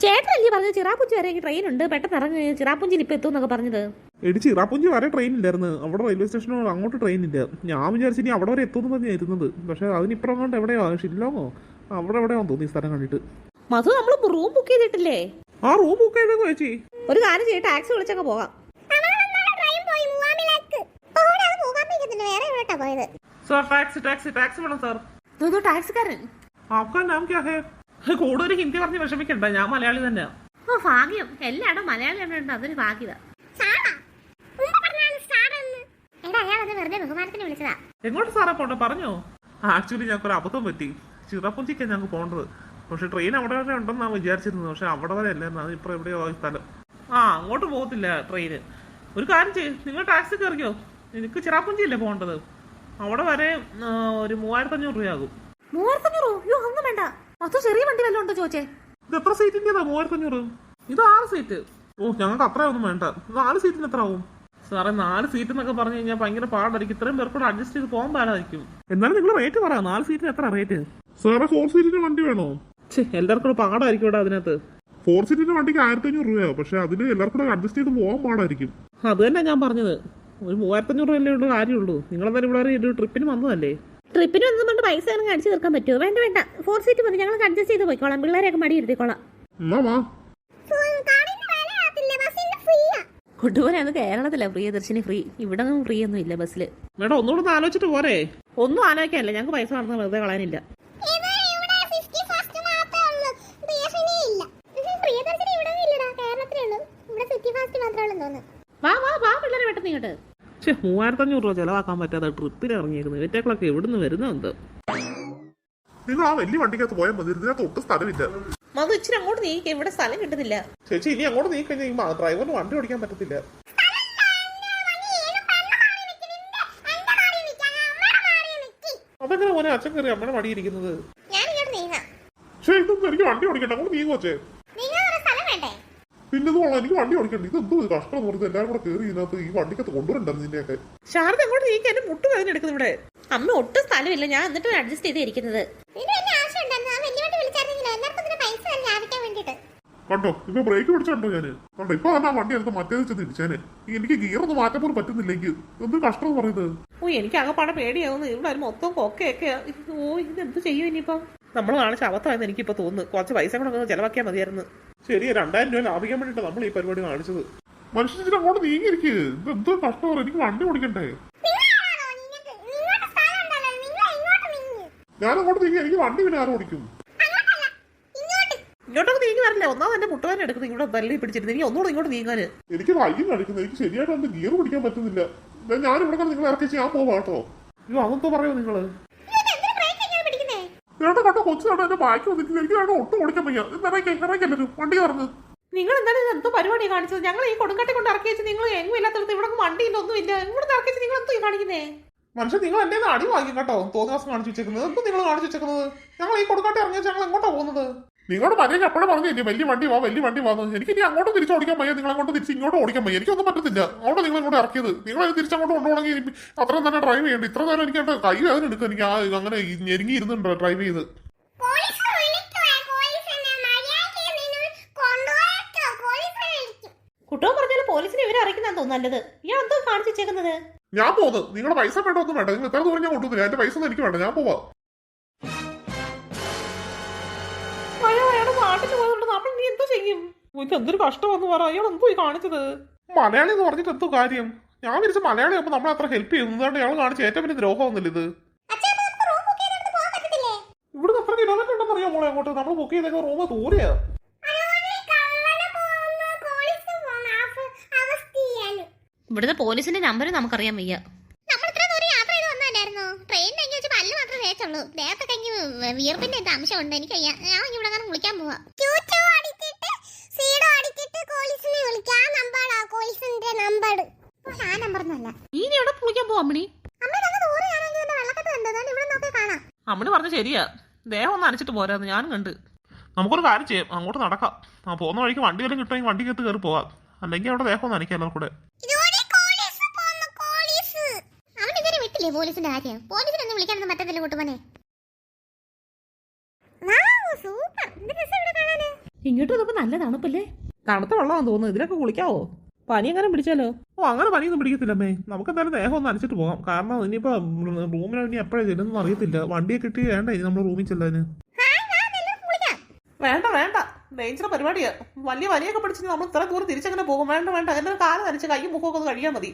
ചേട്ടനല്ലേ പറഞ്ഞത് ചിറാപ്പുഞ്ചി വരെ ട്രെയിൻ ഉണ്ട്, പെട്ടെന്ന് ഇറങ്ങി ചിറാപ്പുഞ്ചിയിൽ ഇപ്പൊ എത്തും എന്നൊക്കെ പറഞ്ഞത്. എടി ചിറാപ്പുഞ്ചി വരെ ട്രെയിൻ ഇല്ലായിരുന്നു, അവിടെ റെയിൽവേ സ്റ്റേഷനോ അങ്ങോട്ട് ട്രെയിൻ ഇല്ല. ഞാൻ വിചാരിച്ചു ഇനി അവിടെ വരെ എത്തുമെന്ന് പറഞ്ഞായിരുന്നത്. പക്ഷെ അതിനിപ്പുറം കൊണ്ട് എവിടെയോ ഷില്ലോങ്ങോ അവിടെ എവിടെയാണെന്ന് തോന്നി സ്ഥലം കണ്ടിട്ട്. മധു നമ്മൾ റൂം ബുക്ക് ചെയ്തിട്ടില്ലേ? ആ റൂം ബുക്ക് ചെയ്തേക്കോ ചേച്ചി. ഒരു കാര്യം ചെയ്ത് ടാക്സി വിളിച്ചൊക്കെ പോകാം. സർ ടാക്സി ടാക്സി ടാക്സി വേണം സർ. ടാക്സിക്കാരൻ आपका नाम क्या है? കൂടുതൽ ഹിന്ദി പറഞ്ഞ് വിഷമിക്കണ്ട, ഞാൻ മലയാളി തന്നെ. ഓ ഭാഗ്യം, എല്ലായിടും മലയാളി ഉണ്ട്, അതൊരു ഭാഗ്യത. എങ്ങോട്ട് സാറാ പോണ്ട പറഞ്ഞോ? ആക്ച്വലി ഞങ്ങൾക്ക് ഒരു അബദ്ധം പറ്റി. ചിറപ്പുഞ്ചിക്കാണ് ഞങ്ങൾക്ക് പോകേണ്ടത്. പക്ഷെ ട്രെയിൻ അവിടെ വരെ ഉണ്ടെന്നാണ് വിചാരിച്ചിരുന്നത്. പക്ഷെ അവിടെ വരെ അല്ലായിരുന്നു, അത് ഇപ്പൊ എവിടെയോ സ്ഥലം. അങ്ങോട്ട് പോകത്തില്ല ട്രെയിന്. ഒരു കാര്യം ചെയ്യും, നിങ്ങൾ ടാക്സി കയറിയോ? എനിക്ക് ചിറാപ്പുഞ്ചിയല്ലേ പോകേണ്ടത്. അവിടെ വരെ ഒരു 3500 രൂപയാകും. 3500? അയ്യോ ഒന്നും വേണ്ട. അത് ചെറിയ വണ്ടി വല്ലതും ഉണ്ടോ ചോദിച്ചേ? ഇത് എത്ര സീറ്റിന്റേതാ 3500? ഇത് 6 സീറ്റ്. ഓ ഞങ്ങൾക്ക് അത്രയൊന്നും വേണ്ട. 4 സീറ്റിന് എത്ര ആവും? സാറേ 4 സീറ്റ് എന്നൊക്കെ പറഞ്ഞു കഴിഞ്ഞാൽ ഭയങ്കര പാടായിരിക്കും. ഇത്രയും പേർക്കൂടെ അഡ്ജസ്റ്റ് ചെയ്ത് പോകാൻ പാടായിരിക്കും. എന്നാലും നിങ്ങൾ റേറ്റ് പറയാം. 4 സീറ്റിന് എത്ര റേറ്റ്? സാറേ 4 സീറ്റിന്റെ വണ്ടി വേണോ? എല്ലാവർക്കും പാടായിരിക്കും ഇവിടെ അതിനകത്ത്. 4 സീറ്റിന്റെ വണ്ടിക്ക് 1500 രൂപയോ? പക്ഷെ അതിന് എല്ലാവർക്കും അഡ്ജസ്റ്റ് ചെയ്ത് പോകാൻ പാടായിരിക്കും. അത് തന്നെ ഞാൻ പറഞ്ഞത്. ഒരു 3500 രൂപയല്ലേ ഉള്ള കാര്യമുള്ളൂ. നിങ്ങളെന്തായാലും ഇവിടെ ഒരു ട്രിപ്പിന് വന്നതല്ലേ? ട്രിപ്പിന് വന്നുകൊണ്ട് പൈസ ഞങ്ങൾക്ക് അടിച്ചു തീർക്കാൻ പറ്റുമോ? വേണ്ട വേണ്ട, 4 സീറ്റ് മതി. ഞങ്ങൾക്ക് അഡ്ജസ്റ്റ് ചെയ്ത് പോയിക്കോളാം. പിള്ളേരെയൊക്കെ മടി ഇരുത്തിക്കോളാം. കൊണ്ടുപോകാൻ കേരളത്തില പ്രിയദർശിനി ഫ്രീ, ഇവിടെ ഫ്രീ ഒന്നും ഇല്ല ബസ്സിൽ. മേഡം ഒന്നുകൂടെ ആലോചിച്ചിട്ട് പോരെ? ഒന്നും ആലോചിക്കാനില്ല, ഞങ്ങൾക്ക് പൈസ നടന്ന വെറുതെ കളയാനില്ല. വാ വാ വാ പിള്ളേരെ പെട്ടെന്ന് ഇങ്ങോട്ട്. 3500 രൂപ ചെലവാക്കാൻ പറ്റാതെ ട്രിപ്പിന് ഇറങ്ങിയിരിക്കുന്നത്. ഇവറ്റകളൊക്കെ എവിടുന്ന് വരുന്നുണ്ട്? നിങ്ങൾ ആ വലിയ വണ്ടിക്കകത്ത് പോയാൽ മതി, ഇതിനകത്ത് ഒട്ടും സ്ഥലമില്ല. മധു ഇച്ചിരി അങ്ങോട്ട് നീക്കി, ഇവിടെ സ്ഥലം കിട്ടുന്നില്ല. ചേച്ചി ഇനി അങ്ങോട്ട് നീക്കഴിഞ്ഞാൽ ഡ്രൈവറിന് വണ്ടി ഓടിക്കാൻ പറ്റത്തില്ല. അതെങ്ങനെ മോനെ അച്ഛൻ കയറി അമ്മയുടെ മടിയിരിക്കുന്നത്? പക്ഷേ ഇതൊന്നും എനിക്ക് വണ്ടി ഓടിക്കണ്ട, അങ്ങോട്ട് നീങ്ങോച്ചേ. പിന്നെ എനിക്ക് വണ്ടി ഓടിക്കണ്ട. ഇത് എന്തോ കഷ്ടം എന്ന് പറഞ്ഞത് എല്ലാവരും കൂടെ കയറി ഇതിനകത്ത് ഈ വണ്ടിക്കകത്ത് കൊണ്ടുവരണ്ടായിരുന്നു നിന്നെയൊക്കെ. ശാരദ അങ്ങോട്ട് നീക്കി, എന്റെ മുട്ട് വേദനെടുക്കുന്നു ഇവിടെ. അമ്മ ഒട്ടും സ്ഥലമില്ല, ഞാൻ എന്നിട്ട് അഡ്ജസ്റ്റ് ചെയ്തിരിക്കുന്നത്. കണ്ടോ ഇപ്പൊ ബ്രേക്ക് പിടിച്ചോ ഞാന്? കണ്ടോ ഇപ്പൊ തന്നെ വണ്ടി എടുത്ത് മറ്റേത് ചെന്ന് ഇടിച്ചാന്. എനിക്ക് ഗിയർ ഒന്ന് മാറ്റാൻ പോലും പറ്റുന്നില്ലെങ്കിൽ എന്ത് കഷ്ടം പറയുന്നത്. ഓ എനിക്ക് ആകെപ്പാടെ പേടിയാവുന്നു. ഇവിടെ മൊത്തം കൊക്കയൊക്കെ. ഓ ഇതെന്ത് ചെയ്യും ഇനിയിപ്പോ? നമ്മൾ കാണിച്ച അബദ്ധമായെന്ന് എനിക്കിപ്പോ തോന്നുന്നു. കുറച്ച് പൈസ കൂടെ ചെലവാക്കിയാൽ മതിയായിരുന്നു. ശരി 2000 രൂപ ലാഭിക്കാൻ വേണ്ടിട്ട് നമ്മൾ ഈ പരിപാടി കാണിച്ചത്. മനുഷ്യൻ അങ്ങോട്ട് നീങ്ങിയിരിക്കുക. ഇത് എന്തോ കഷ്ടം. എനിക്ക് വണ്ടി ഓടിക്കണ്ടേ? ഞാൻ അങ്ങോട്ട് നീങ്ങി, എനിക്ക് വണ്ടി പിന്നെ ആരും ഓടിക്കും? ഇങ്ങോട്ടൊക്കെ നീങ്ങി വരില്ല. ഒന്നാമത് എന്റെ മുട്ടുകാരൻ എടുക്കുന്നത് ഇവിടെ തല്ലി പിടിച്ചിരുന്നു. എനിക്ക് ഒന്നുകൂടെ ഇങ്ങോട്ട് നീങ്ങാന്. എനിക്ക് വയ്യും കളിക്കുന്നത്. എനിക്ക് ശരിയായിട്ട് എന്റെ ഗിയർ പിടിക്കാൻ പറ്റുന്നില്ല. ഞാൻ ഇവിടെ നിങ്ങൾ ഇറക്കി ഞാൻ പോവാ കേട്ടോ. അയ്യോ അതെന്തോ പറയോ നിങ്ങള്? കേട്ടോ കേട്ടോ കൊച്ചാണ് എന്റെ ബാക്കി വന്നിട്ട് എനിക്ക് ഒട്ടും ഓടിക്കാൻ വയ്യ. ഇറക്കല്ലോ വണ്ടി കറന്ന്. നിങ്ങൾ എന്താണ് എന്തോ പരിപാടി കാണിച്ചത്? ഞങ്ങൾ ഈ കൊടുങ്കാട്ടെ കൊണ്ട് ഇറക്കി വെച്ച് നിങ്ങൾ എങ്ങും ഇല്ലാത്തടത്ത് ഇവിടെ വണ്ടിയിൽ ഒന്നും ഇല്ല. ഇങ്ങോട്ട് ഇറക്കി വെച്ച് നിങ്ങൾ എന്തോ കാണിക്കുന്നേ? മനുഷ്യൻ നിങ്ങൾ എന്റെ അടി വാങ്ങി കേട്ടോ. തോന്നിയാസം കാണിച്ചു വെച്ചേക്കുന്നത് എന്തോ നിങ്ങൾ കാണിച്ചു വെച്ചേക്കുന്നത്. ഞങ്ങൾ ഈ കൊടുങ്കാട്ടെ ഇറങ്ങി വെച്ചാൽ ഞങ്ങൾ എങ്ങോട്ടാ പോകുന്നത്? നിങ്ങളുടെ മര്യാദ എപ്പോഴും പറഞ്ഞു വലിയ വണ്ടി വാ വലിയ വണ്ടി വന്നു. എനിക്ക് ഇനി അങ്ങോട്ട് തിരിച്ച് ഓടിക്കാൻ വയ്യ, നിങ്ങൾ അങ്ങോട്ട് തിരിച്ച് ഇങ്ങോട്ട് ഓടിക്കാൻ വയ്യ. എനിക്കൊന്നും പറ്റത്തില്ല. അങ്ങോട്ട് നിങ്ങൾ ഇങ്ങോട്ട് ഇറക്കിയത്. നിങ്ങൾ തിരിച്ചങ്ങോട്ട് കൊണ്ടുപോകണമെങ്കിൽ അത്രയും തന്നെ ഡ്രൈവ് ചെയ്യേണ്ടി. ഇത്ര നേരം എനിക്ക് എന്റെ കൈ വേദന എടുക്കും. എനിക്ക് അങ്ങനെ ഞെരുങ്ങി ഇരുന്നുണ്ട് ഡ്രൈവ് ചെയ്ത്. കുട്ടവും പറഞ്ഞാലും പോലീസിനെ ഇവരെ അറിയിക്കുന്നതാന്ന് തോന്നുന്നു നല്ലത്. ഇയാൾ എന്തോ കാണിച്ചു വെച്ചേക്കുന്നത്? ഞാൻ പോകുന്നത്. നിങ്ങളുടെ പൈസ വേണ്ട ഒന്നും വേണ്ട. നിങ്ങൾ എത്ര ദൂരം ഞാൻ കൊണ്ടുവന്നില്ല. എന്റെ പൈസ ഒന്നും എനിക്ക് വേണ്ട. ഞാൻ പോവാ. നാട്ടിൽ പോയതുകൊണ്ട് നമ്മൾ നീ എന്തോ ചെയ്യും? എന്തൊരു കഷ്ടമെന്ന് പറ. അയാൾ എന്തോ കാണിച്ചത്? മലയാളി എന്ന് പറഞ്ഞിട്ട് എന്തോ കാര്യം? ഞാൻ വിചാരിച്ച മലയാളി ആകുമ്പോൾ നമ്മളെ അത്ര ഹെൽപ്പ് ചെയ്യുന്നതുകൊണ്ട് ഇയാൾ കാണിച്ച ഏറ്റവും വലിയ ദ്രോഹമൊന്നുമില്ല ഇത്. ഇവിടുന്ന് എത്ര കിലോമീറ്റർ ഉണ്ടെന്ന് അറിയാം മോളെ അങ്ങോട്ട്? നമ്മൾ ബുക്ക് ചെയ്തേക്കുന്ന റൂം ദൂരെയാ. ഇവിടുത്തെ പോലീസിന്റെ നമ്പർ നമുക്കറിയാൻ വയ്യ. വിയർപ്പിന്റെ അംശമുണ്ട് എനിക്ക്. ഞാൻ ഇവിടെ വിളിക്കാൻ പോവാ. അമ്മണി പറഞ്ഞ ശരിയാ. ദേഹം ഒന്ന് അനച്ചിട്ട് പോരാന്ന് ഞാൻ കണ്ട്. നമുക്കൊരു കാര്യം ചെയ്യാം, അങ്ങോട്ട് നടക്കാം. പോകുന്ന വഴിക്ക് വണ്ടി വല്ലതും കിട്ടുമെങ്കിൽ വണ്ടിക്കകത്ത് കയറി പോവാം. അല്ലെങ്കിൽ അവിടെ ദേഹം ഒന്ന് അനക്കാലോ കൂടെ. പോലീസിന്റെ കാര്യം പോലീസിനൊന്നും വിളിക്കാനൊന്നും പറ്റത്തില്ല കൂട്ടുമനെ. ഇങ്ങോട്ട് വന്നപ്പോ നല്ല തണുപ്പല്ലേ? തണുത്ത വെള്ളമാണെന്ന് തോന്നുന്നു. ഇതിലൊക്കെ കുളിക്കാവോ? പനി എങ്ങനെ പിടിച്ചാലോ? ഓ അങ്ങനെ പനിയൊന്നും പിടിക്കത്തില്ലമ്മേ. നമുക്ക് എന്തായാലും ദേഹം ഒന്ന് നനച്ചിട്ട് പോകാം. കാരണം ഇനിയിപ്പോ റൂമിൽ ഇനി എപ്പോഴാണ് ചെല്ലുന്നൊന്നും അറിയത്തില്ല. വണ്ടിയെ കിട്ടി വേണ്ട ഇനി നമ്മൾ റൂമിൽ ചെല്ലാന്. വേണ്ട വേണ്ട, ഡേഞ്ചർ പരിപാടിയാ. വലിയ പനിയൊക്കെ പിടിച്ചിട്ട് നമ്മൾ ഇത്ര ദൂരം തിരിച്ചങ്ങനെ പോകും. വേണ്ട വേണ്ട, എന്റെ കാല് നനച്ച് കൈയും മുഖമൊക്കെ ഒന്ന് കഴിയാൻ മതി.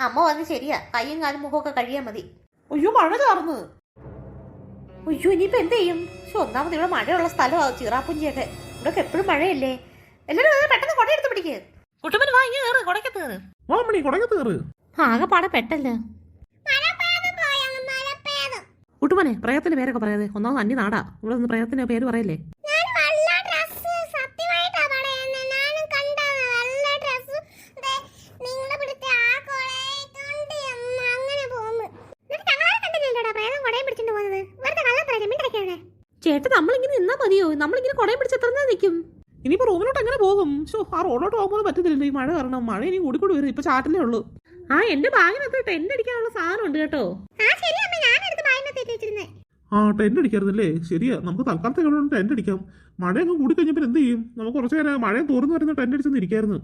അമ്മ വന്ന് ശരിയാ, കയ്യും കാലും മുഖമൊക്കെ കഴിയാൻ മതി. അയ്യോ മഴ ചാർന്ന്. അയ്യോ ഇനിയിപ്പോ എന്ത് ചെയ്യും? പക്ഷെ ഒന്നാമത് ഇവിടെ മഴയുള്ള സ്ഥലമാണ് ചിറാപ്പുഞ്ചിയൊക്കെ. ഇവിടെ എപ്പോഴും മഴയല്ലേ. എല്ലാരും പെട്ടെന്ന് കൊടയെടുത്ത് പിടിക്കുക. കുട്ടുമ്പൻ വാ, ഇങ്ങനെ കയറ്, കൊടക്കത്ത് കയറ്. വാ മണി കുടങ്ങത്ത് കയറ്. ആകെ പാടെ പെട്ടല്ലോ. കുട്ടുമനെ, പ്രയത്തിന്റെ പേരൊക്കെ പറയാതെ. ഒന്നാമത് അന്യ നാടാ, ഇവിടെ നിന്ന് പ്രയത്തിന്റെ പേര് പറയല്ലേ. ചേട്ടൻ നമ്മളിങ്ങനെ നിന്നാ മതിയോ? നമ്മളിങ്ങനെ കൊടയും പിടിച്ച് എത്ര നിൽക്കും? ഇനിയിപ്പോ റൂമിലോട്ട് എങ്ങനെ പോകും? ആ റോഡിലോട്ട് പോകുമ്പോൾ പറ്റത്തില്ലല്ലോ ഈ മഴ കാരണം. മഴ ഇനി കൂടിക്കൂടി വരും. ഇപ്പൊ ചാറ്റലേ ഉള്ളൂ. ആ എന്റെ ബാഗിനകത്ത് ടെന്റ് അടിക്കാനുള്ള സാധനം ഉണ്ട് കേട്ടോ. ആ ടെന്റ് അടിക്കാറുന്നല്ലേ? ശരിയാ, നമുക്ക് തൽക്കാലത്തേക്ക് ടെന്റ് അടിക്കാം. മഴയൊക്കെ കൂടി കഴിഞ്ഞപ്പോൾ എന്ത് ചെയ്യും? നമുക്ക് കുറച്ചു നേരം മഴയും തോർന്നു വരുന്ന ടെന്റ് അടിച്ചൊന്നും ഇരിക്കായിരുന്നു.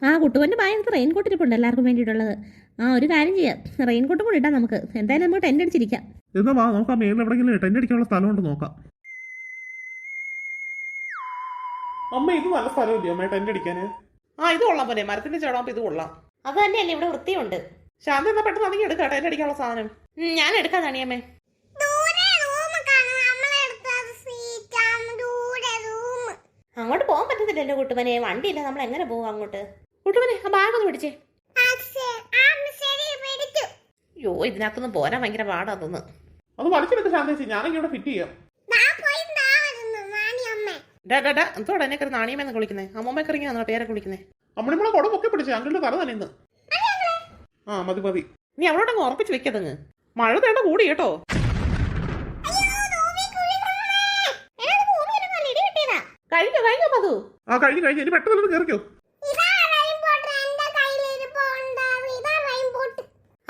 ആ കുട്ടുവന്റെ ബാഗിനകത്ത് റെയിൻകോട്ട് ഇരിപ്പുണ്ട് എല്ലാവർക്കും വേണ്ടിയിട്ടുള്ളത്. ആ ഒരു കാര്യം ചെയ്യാം, റെയിൻകോട്ടും കൂടി ഇടാം നമുക്ക്. എന്തായാലും നമുക്ക് ടെന്റ് അടിച്ചിരിക്കാം. എന്നാ വാ, നമുക്ക് ആ മേളിൽ എവിടെയെങ്കിലും ടെന്റ് അടിക്കാനുള്ള സ്ഥലമുണ്ട് നോക്കാം. അമ്മ ഇത് നല്ല സ്ഥലമില്ലേ അമ്മ ടെന്റ് അടിക്കാന്? ഇത് കൊള്ളാം പോലെ, മരത്തിന്റെ ചേടാകുമ്പോ ഇത് കൊള്ളാം. അത് തന്നെയല്ലേ, ഇവിടെ വൃത്തിയുണ്ട്. ശാന്തി എന്നാ പെട്ടെന്ന് അധികം എടുക്കാം ടെന്റ് അടിക്കാനുള്ള സാധനം. ഞാൻ എടുക്കാം തണിയമ്മേ. അങ്ങോട്ട് പോകാൻ പറ്റത്തില്ലല്ലോ കുട്ടുമനെ, വണ്ടിയില്ല. നമ്മൾ എങ്ങനെ പോകും അങ്ങോട്ട്? കുട്ടുമനെ, ആ ബാഗ് ഒന്ന് പിടിച്ചേ. അയ്യോ ഇതിനകത്തൊന്നും പോരാൻ ഭയങ്കര പാടാ തോന്നുന്നു. അത് വലിച്ചെടുത്ത് ശാന്തേച്ചി, ഞാനെങ്കിൽ ഇവിടെ ഫിറ്റ് ചെയ്യാം. എന്തോടെ എന്നെ കയറി നാണിയമെന്ന് വിളിക്കുന്നേ? അമ്മമ്മയൊക്കെ ഇറങ്ങി വന്നോ പേരൊക്കെ വിളിക്കുന്നേ? അമ്മണിമ്മളെ കൊട പൊക്കി പിടിച്ചേ, അങ്കിളുടെ തല തന്നെ ഇന്ന്. ആ മതി മതി. നീ അവളോടങ്ങ് ഉറപ്പിച്ച് വെക്കതങ്ങ്. മഴ തേണ്ട കൂടി കേട്ടോ. കഴിഞ്ഞോ മധു? ആ കഴിഞ്ഞു ഇനി പെട്ടെന്ന് കയറിക്കോ.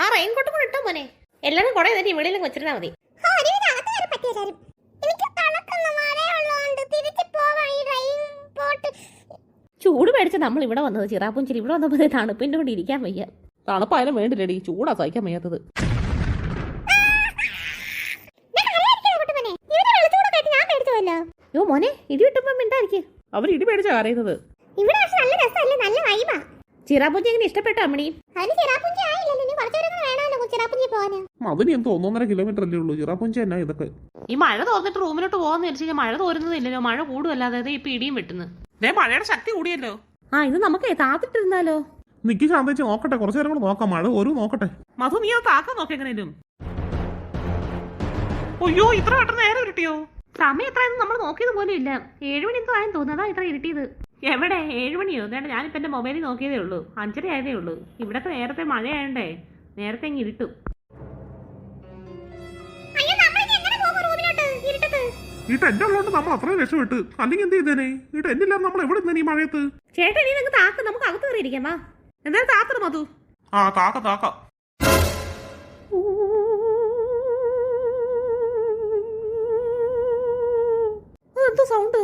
ആ റെയിൻകോട്ട് കൂടെ ഇട്ടോ മോനെ. എല്ലാരും കുറെ നേരം ഇവിടെയെങ്കിലും വെച്ചിരുന്നാ മതി. ചൂട് മേടിച്ച് നമ്മൾ ഇവിടെ വന്നത് ചിറാപ്പുഞ്ചിരി. ഇവിടെ വന്നപ്പോ തണുപ്പിന്റെ കൊണ്ട് ഇരിക്കാൻ വയ്യ. തണുപ്പായാലും വേണ്ടില്ലടി, ചൂടാ സഹിക്കാൻ വയ്യാത്തത്. യോ മോനെ, ഇടി വിട്ടുമ്പോ മിണ്ടായിരിക്കും. അവർ ഇടി പേടിച്ചാ അറിയുന്നത്. ചിറാപ്പുഞ്ചി എങ്ങനെ ഇഷ്ടപ്പെട്ടോ അമ്മണി? അതിന് എന്തോ 1.5 കിലോമീറ്റർ അല്ലേ ഉള്ളൂ. ചിറാപ്പുഞ്ചി എന്നാ ഇതൊക്കെ. ഈ മഴ തോന്നിട്ട് റൂമിലോട്ട് പോകാന്ന് വെച്ച് കഴിഞ്ഞാൽ മഴ തോരുന്നതില്ലല്ലോ, മഴ കൂടുമല്ലാതെ ഇപ്പൊ ഇടിയും വെട്ടുന്നു. മഴയുടെ ശക്തി കൂടിയല്ലോ. ഇത് നമുക്ക് താത്തിട്ടിരുന്നാലോ? നിക്ക് ശാന്തേച്ചി നോക്കട്ടെ, കുറച്ചു നേരം കൂടെ നോക്കാം. മഴ ഒരു നോക്കട്ടെ. മധു നീ അത് താക്കാൻ നോക്കി എങ്ങനെയും. അയ്യോ ഇത്ര പെട്ടെന്ന് നേരെ കിട്ടിയോ? സമയം എത്രയെന്ന് നമ്മൾ നോക്കിയത് പോലും ഇല്ല. 7 മണി എന്തോ ആയെന്ന് തോന്നുന്നതാ ഇത്ര ഇരുട്ടിയത്. എവിടെ 7 മണിയോ? അതായത് ഞാനിപ്പോ എന്റെ മൊബൈലിൽ നോക്കിയതേ ഉള്ളൂ. 5:30 ആയതേ ഉള്ളൂ. ഇവിടത്തെ നേരത്തെ മഴയായണ്ടേ നേരത്തെ അങ്ങ് ഇരുട്ടും. ഈ ടെന്റ് ഉള്ളതുകൊണ്ട് നമ്മൾ അത്രയും രക്ഷപ്പെട്ട്. അല്ലെങ്കിൽ എന്ത് ചെയ്തേനെ? ഈ ടെന്റ് ഇല്ലാതെ നമ്മൾ എവിടെ നിന്ന് ഈ മഴയത്ത്? ചേട്ടൻ ഇനി നിങ്ങൾക്ക് താക്ക്, നമുക്ക് അകത്ത് കയറിയിരിക്കാം. വാ എന്തായാലും താത്തത് മധു. ആ താക്ക. എന്തോ സൗണ്ട്?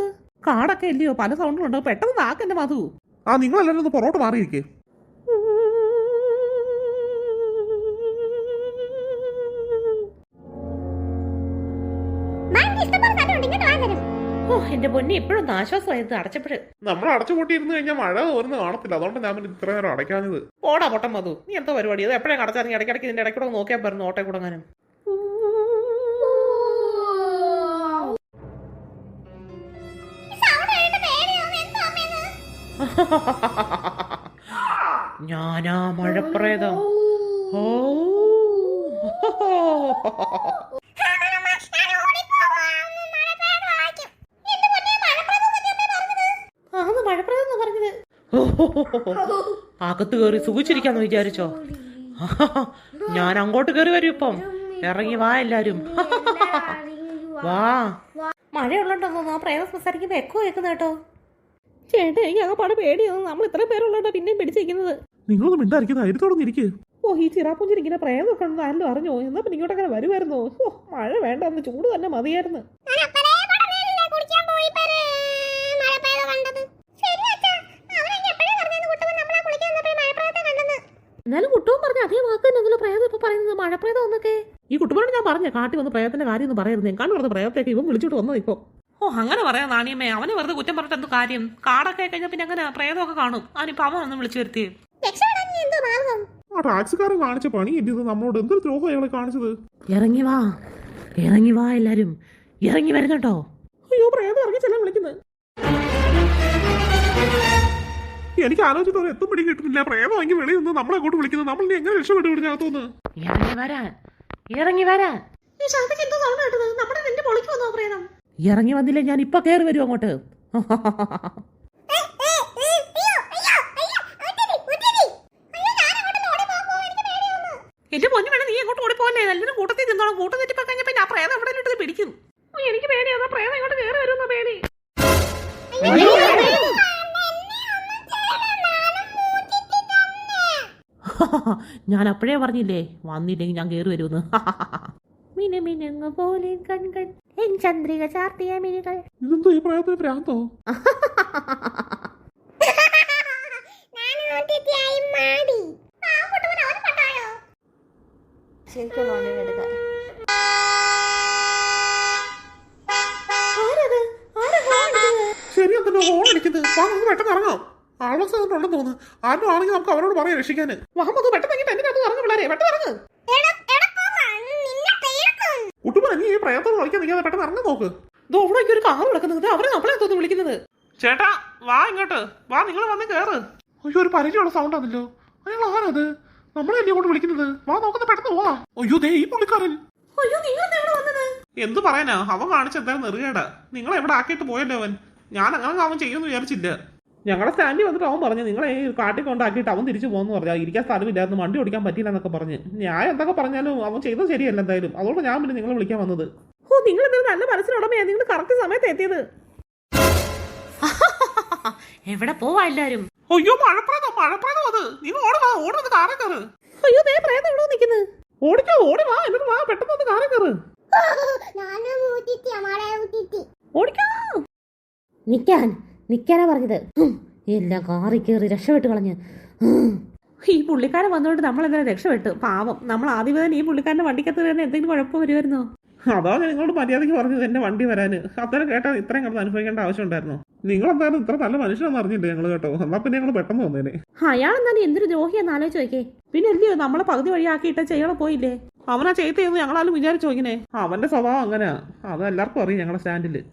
കാടൊക്കെ ഇല്ലയോ? പല സൗണ്ടുണ്ടോ? പെട്ടെന്ന് താക്കെന്റെ മധു. ആ നിങ്ങളെല്ലാരും ഒന്ന് പുറകോട്ട് മാറിയിരിക്കേ. എന്റെ പൊന്നി ഇപ്പോഴും ആശ്വാസമായത് അടച്ചപ്പോഴ്. നമ്മൾ അടച്ചുപൂട്ടിയിരുന്നു കഴിഞ്ഞാൽ മഴ തോരുന്ന കാണത്തില്ല. അതുകൊണ്ട് ഞാൻ ഇത്ര നേരം അടയ്ക്കാഞ്ഞത്. ഓടാ പൊട്ടം മധു, നീ എന്തോ പരിപാടി? അത് എപ്പോഴും അടച്ചാൽ ഇടയ്ക്കിടയ്ക്ക് ഇതിന്റെ ഇടയ്ക്കൂടെ നോക്കിയാൽ പറഞ്ഞു ഓട്ടെ കൂടങ്ങാനും. ഞാനാ മഴപ്രേതം. ഓ മഴപ്രേതം പറഞ്ഞത്. അകത്ത് കയറി സുഖിച്ചിരിക്കാന്ന് വിചാരിച്ചോ? ഞാൻ അങ്ങോട്ട് കയറി വരും. ഇപ്പം ഇറങ്ങി വാ എല്ലാരും. വാ. മഴയുള്ളോണ്ടോ ആ പ്രേതം സംസാരിക്കുമ്പോ എക്കോ കേൾക്കുന്ന കേട്ടോ. ചേട്ടാ എനിക്ക് അങ്ങ് പാട് പേടിയാണ്. നമ്മൾ ഇത്രയും പേരുള്ളോണ്ടോ പിന്നെയും പിടിച്ചിരിക്കുന്നത്. നിങ്ങളൊന്നും മിണ്ടായിരിക്കും. ധൈര്യത്തോടൊന്നും ഇരിക്കുക. ഓ ഈ ചിറാപ്പുഞ്ചിരി ഇങ്ങനെ പ്രേതമൊക്കെ ഉണ്ടെന്ന് ആരും അറിഞ്ഞോ? എന്നാ പിന്നെ ഇങ്ങോട്ടങ്ങനെ വരുമായിരുന്നോ? ഓ മഴ വേണ്ട, അന്ന് ചൂട് തന്നെ മതിയായിരുന്നു. എന്നാലും കുട്ടവും പറഞ്ഞ അതേ വാക്ക് തന്നെയല്ലോ പ്രേതം ഇപ്പൊ പറയുന്നത്, മഴപ്രേതം എന്നൊക്കെ. ഈ കുട്ടുമ്പോഴാണ് ഞാൻ പറഞ്ഞ കാട്ടി വന്ന് പ്രേതത്തിന്റെ കാര്യം ഒന്നും പറയരുത്. ഞാൻ പറഞ്ഞ പ്രേതത്തേക്ക് ഇവൻ വിളിച്ചോട്ട് വന്നത് ഇപ്പൊ. ഓ അങ്ങനെ പറയാം നാണിയമ്മേ, അവനെ വെറുതെ കുറ്റം പറഞ്ഞിട്ട് എന്ത് കാര്യം? കാടൊക്കെ കഴിഞ്ഞാൽ പിന്നെ അങ്ങനെ പ്രേതമൊക്കെ കാണും. അവനിപ്പോ അവൻ ഒന്ന് വിളിച്ചു വരുത്തി. ആ ടാക്സിക്കാരൻ കാണിച്ച പണി ഇത് നമ്മളോട് എന്തൊരു ദ്രോഹം അയാളെ കാണിച്ചത്. ഇറങ്ങി വാ എല്ലാരും, ഇറങ്ങി വരുന്നുണ്ടോ? അയ്യോ പ്രേതം ഇറങ്ങി ചെല്ലാൻ വിളിക്കുന്നത്. എനിക്ക് ആലോചിച്ചത് എത്തും പിടി കിട്ടുന്നില്ല. പ്രേതം വാങ്ങി വെളിയിൽ നിന്ന് നമ്മളെ അങ്ങോട്ട് വിളിക്കുന്നത്. നമ്മൾ എങ്ങനെ രക്ഷപ്പെട്ടു വിടുന്നകത്തോന്ന്? ഇറങ്ങി വരാൻ ഇറങ്ങി വന്നില്ലേ ഞാൻ ഇപ്പൊ കയറി വരും അങ്ങോട്ട്. എന്റെ പൊന്നു വേണം, നീ എങ്ങോട്ട് ഓടിപ്പോലെ? നല്ലൊരു കൂട്ടത്തിൽ നിന്നോളാം. കൂട്ടം തെറ്റിപ്പോ കഴിഞ്ഞപ്പോ ഞാൻ പ്രേതം എവിടെ ഇട്ടത് പിടിക്കും. എനിക്ക് പേടിയാ, പ്രേതം ഇങ്ങോട്ട് കയറി വരുന്ന പേടി. ഞാൻ അപ്പോഴേ പറഞ്ഞില്ലേ വന്നില്ലെങ്കിൽ ഞാൻ കയറി വരുമെന്ന്. മിനുമിനുങ്ങ പോലെ കൺകൾ, എൻ ചന്ദ്രിക ചാർത്തിയ മിനുകൾ. ഇതെന്തോ ഈ പ്രായത്തിന് ഭ്രാന്തോ? ശരി എന്തല്ലോ ഹോൺ അടിക്കുന്നത്. വാ നമുക്ക് പെട്ടെന്ന് ഇറങ്ങാം. ആൾവസുണ്ടെന്ന് തോന്നുന്നു. ആരും ആണെങ്കിൽ നമുക്ക് അവരോട് പറയാം രക്ഷിക്കാന്. വാഹമ്മദ് പെട്ടെന്ന് എന്റെ അത് ഇറങ്ങും പിള്ളേരെ, പെട്ടെന്ന് ഇറങ്ങ്. കുട്ടുമ്പോ നീ ഈ പ്രയത്നം കളിക്കാൻ നിൽക്കാതെ പെട്ടെന്ന് ഇറങ്ങാൻ നോക്ക്. ഇതോ ഇവിടെ ഒരു കാർ കിടക്കുന്നത്, അവരെ നമ്മളെ തോന്നുന്നു വിളിക്കുന്നത്. ചേട്ടാ വാ ഇങ്ങോട്ട് വാ, നിങ്ങൾ വന്ന് കേറ്. അയ്യോ ഒരു പരിചയമുള്ള സൗണ്ട് ആണല്ലോ. അയാൾ ആരത്? നമ്മളെ അല്ലേ അങ്ങോട്ട് വിളിക്കുന്നത്? വാ നോക്കുന്ന പെട്ടെന്ന് പോവാ. അയ്യോ ദേ ഈ പുള്ളിക്കാരൻ. അയ്യോ നിങ്ങൾ എവിടെ വന്നത്? എന്ത് പറയാനാ, അവൻ കാണിച്ച എന്തായാലും നെറുകേടാ. നിങ്ങളെ എവിടെ ആക്കിയിട്ട് പോയല്ലോ അവൻ. ഞാൻ അങ്ങനെ അവൻ ചെയ്യുമെന്ന് വിചാരിച്ചില്ല. ഞങ്ങളുടെ സ്റ്റാൻഡിൽ വന്നിട്ട് അവൻ പറഞ്ഞു നിങ്ങളെ ഈ കാട്ടിൽ കൊണ്ടാക്കിയിട്ട് അവൻ തിരിച്ചു പോകുന്നു പറഞ്ഞാൽ ഇരിക്കാൻ സ്ഥലമില്ലായിരുന്നു, വണ്ടി ഓടിക്കാൻ പറ്റില്ല എന്നൊക്കെ പറഞ്ഞ്. ഞാൻ എന്തൊക്കെ പറഞ്ഞാലും അവൻ ചെയ്തത് ശരിയല്ല എന്തായാലും. അതുകൊണ്ട് ഞാൻ പിന്നെ നിങ്ങളെ വിളിക്കാൻ വന്നത്. ഓ നിങ്ങൾ എന്തെങ്കിലും നല്ല മനസ്സിനുടമയാ, നിങ്ങൾ കറക്റ്റ് സമയത്ത് എത്തിയത്. എവിടെ പോവാ എല്ലാരും? അയ്യോ മഴപ്രദം അത്. നിങ്ങൾ ഓടുന്നത് കാറേ കയറ്. അയ്യോ ദേ പ്രേതം എവിടെ നിൽക്കുന്നത്? ഓടിക്കോ ഓടി വാ, എന്നിട്ട് വാ പെട്ടെന്ന് വന്ന് കാറേ കയറ്. ഓടിക്കോ. നിക്കാനാ പറഞ്ഞത്. എല്ലാം കാറി കയറി രക്ഷപ്പെട്ട് കളഞ്ഞ്. ഈ പുള്ളിക്കാരൻ വന്നോണ്ട് നമ്മൾ എന്തായാലും രക്ഷപ്പെട്ടു. പാവം, നമ്മൾ ആദ്യം തന്നെ ഈ പുള്ളിക്കാരന്റെ വണ്ടിക്കകത്ത് തന്നെ എന്തെങ്കിലും കുഴപ്പം വരുമായിരുന്നോ? അതാ ഞാൻ നിങ്ങളോട് മര്യാദയ്ക്ക് പറഞ്ഞത് എന്റെ വണ്ടി വരാന്. അത്തരം കേട്ടാൽ ഇത്രയും കിടന്ന് അനുഭവിക്കേണ്ട ആവശ്യം ഉണ്ടായിരുന്നു. നിങ്ങൾ എന്തായാലും ഇത്ര നല്ല മനുഷ്യനെന്ന് അറിഞ്ഞില്ലേ ഞങ്ങൾ കേട്ടോ. എന്നാ പിന്നെ ഞങ്ങൾ പെട്ടെന്ന് വന്നേനെ. അയാൾ എന്തായാലും എന്തൊരു ദ്രോഹിയെന്ന് ആലോചിച്ച് നോക്കേ. പിന്നെ എന്തിയോ നമ്മളെ പകുതി വഴിയാക്കിയിട്ട് ചെയ്യാൻ പോയില്ലേ? അവനാ ചെയ്തെന്ന് ഞങ്ങളാലും വിചാരിച്ചോ ഇങ്ങനെ? അവന്റെ സ്വഭാവം അങ്ങനെയാ, അത് എല്ലാവർക്കും അറിയാം ഞങ്ങളുടെ സ്റ്റാൻഡില്.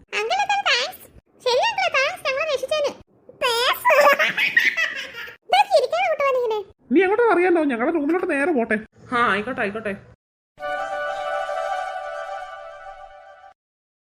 നീ അങ്ങോട്ട് അറിയാലോ, ഞങ്ങളുടെ റൂമിലോട്ട് നേരെ പോട്ടെ. ആ ആയിക്കോട്ടെ.